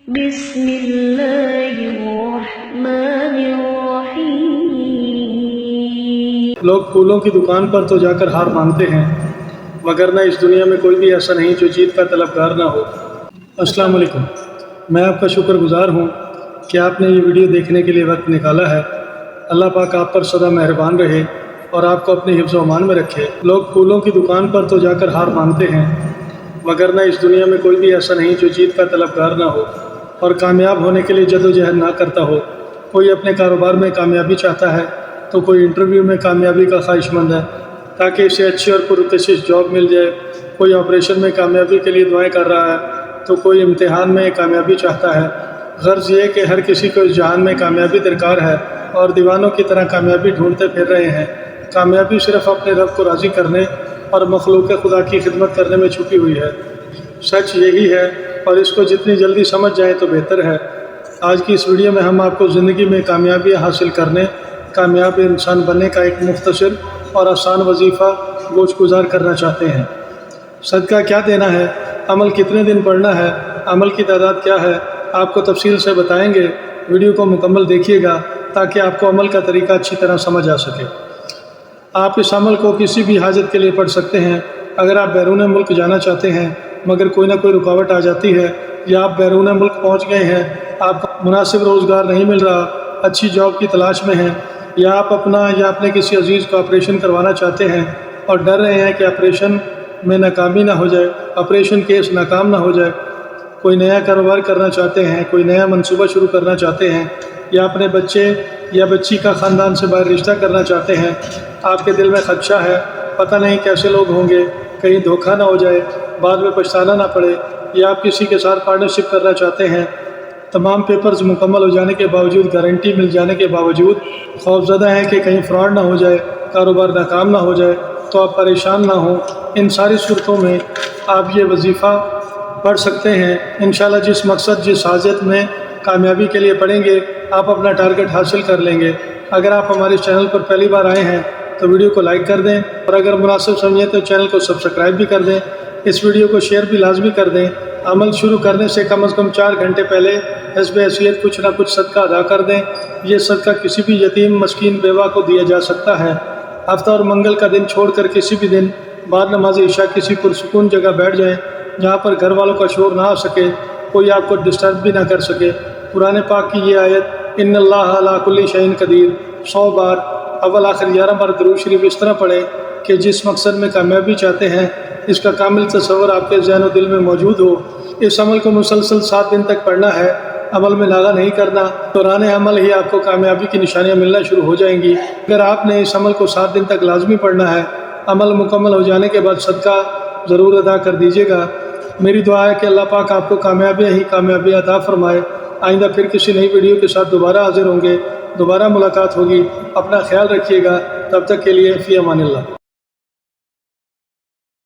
بسم اللہ الرحمن الرحیم۔ لوگ پھولوں کی دکان پر تو جا کر ہار مانگتے ہیں، مگر نہ اس دنیا میں کوئی بھی ایسا نہیں جو جیت کا طلبگار نہ ہو۔ السلام علیکم، میں آپ کا شکر گزار ہوں کہ آپ نے یہ ویڈیو دیکھنے کے لیے وقت نکالا ہے۔ اللہ پاک آپ پر سدا مہربان رہے اور آپ کو اپنے حفظ و امان میں رکھے۔ لوگ پھولوں کی دکان پر تو جا کر ہار مانگتے ہیں، مگر نہ اس دنیا میں کوئی بھی ایسا نہیں جو جیت کا طلبگار نہ ہو اور کامیاب ہونے کے لیے جدوجہد نہ کرتا ہو۔ کوئی اپنے کاروبار میں کامیابی چاہتا ہے تو کوئی انٹرویو میں کامیابی کا خواہش مند ہے تاکہ اسے اچھی اور پرکشش جاب مل جائے۔ کوئی آپریشن میں کامیابی کے لیے دعائیں کر رہا ہے تو کوئی امتحان میں کامیابی چاہتا ہے۔ غرض یہ کہ ہر کسی کو اس جہان میں کامیابی درکار ہے اور دیوانوں کی طرح کامیابی ڈھونڈتے پھر رہے ہیں۔ کامیابی صرف اپنے رب کو راضی کرنے اور مخلوق خدا کی خدمت کرنے میں چھپی ہوئی ہے۔ سچ یہی ہے اور اس کو جتنی جلدی سمجھ جائیں تو بہتر ہے۔ آج کی اس ویڈیو میں ہم آپ کو زندگی میں کامیابی حاصل کرنے، کامیاب انسان بننے کا ایک مختصر اور آسان وظیفہ گوش گزار کرنا چاہتے ہیں۔ صدقہ کیا دینا ہے، عمل کتنے دن پڑھنا ہے، عمل کی تعداد کیا ہے، آپ کو تفصیل سے بتائیں گے۔ ویڈیو کو مکمل دیکھیے گا تاکہ آپ کو عمل کا طریقہ اچھی طرح سمجھ آ سکے۔ آپ اس عمل کو کسی بھی حاجت کے لیے پڑھ سکتے ہیں۔ اگر آپ بیرون ملک جانا چاہتے ہیں مگر کوئی نہ کوئی رکاوٹ آ جاتی ہے، یا آپ بیرون ملک پہنچ گئے ہیں، آپ کو مناسب روزگار نہیں مل رہا، اچھی جاب کی تلاش میں ہیں، یا آپ اپنا یا اپنے کسی عزیز کو آپریشن کروانا چاہتے ہیں اور ڈر رہے ہیں کہ آپریشن میں ناکامی نہ ہو جائے، آپریشن کیس ناکام نہ ہو جائے، کوئی نیا کاروبار کرنا چاہتے ہیں، کوئی نیا منصوبہ شروع کرنا چاہتے ہیں، یا اپنے بچے یا بچی کا خاندان سے باہر رشتہ کرنا چاہتے ہیں، آپ کے دل میں خدشہ ہے، پتہ نہیں کیسے لوگ ہوں گے، کہیں دھوکہ نہ ہو جائے، بعد میں پچھتانا نہ پڑے، یا آپ کسی کے ساتھ پارٹنرشپ کرنا چاہتے ہیں، تمام پیپرز مکمل ہو جانے کے باوجود، گارنٹی مل جانے کے باوجود خوفزدہ ہیں کہ کہیں فراڈ نہ ہو جائے، کاروبار ناکام نہ ہو جائے، تو آپ پریشان نہ ہوں۔ ان ساری صورتوں میں آپ یہ وظیفہ پڑھ سکتے ہیں۔ انشاءاللہ جس مقصد، جس حاجت میں کامیابی کے لیے پڑھیں گے، آپ اپنا ٹارگٹ حاصل کر لیں گے۔ اگر آپ ہمارے چینل پر پہلی بار آئے ہیں تو ویڈیو کو لائک کر دیں، اور اگر مناسب سمجھیں تو چینل کو سبسکرائب بھی کر دیں۔ اس ویڈیو کو شیئر بھی لازمی کر دیں۔ عمل شروع کرنے سے کم از کم 4 گھنٹے پہلے حسب حیثیت کچھ نہ کچھ صدقہ ادا کر دیں۔ یہ صدقہ کسی بھی یتیم، مسکین، بیوہ کو دیا جا سکتا ہے۔ ہفتہ اور منگل کا دن چھوڑ کر کسی بھی دن بعد نماز عشاء کسی پرسکون جگہ بیٹھ جائیں جہاں پر گھر والوں کا شور نہ آ سکے، کوئی آپ کو ڈسٹرب بھی نہ کر سکے۔ قرآن پاک کی یہ آیت ان اللہ علی کل شیء قدیر 100 بار اول آخر 11 بار درود شریف اس طرح پڑھیں کہ جس مقصد میں کامیابی چاہتے ہیں اس کا کامل تصور آپ کے ذہن و دل میں موجود ہو۔ اس عمل کو مسلسل 7 دن تک پڑھنا ہے، عمل میں لاغا نہیں کرنا۔ دوران عمل ہی آپ کو کامیابی کی نشانیاں ملنا شروع ہو جائیں گی۔ اگر آپ نے اس عمل کو 7 دن تک لازمی پڑھنا ہے، عمل مکمل ہو جانے کے بعد صدقہ ضرور ادا کر دیجیے گا۔ میری دعا ہے کہ اللہ پاک آپ کو کامیابی عطا فرمائے۔ آئندہ پھر کسی نئی ویڈیو کے ساتھ دوبارہ حاضر ہوں گے، دوبارہ ملاقات ہوگی۔ اپنا خیال رکھیے گا، تب تک کے لیے فی امان اللہ۔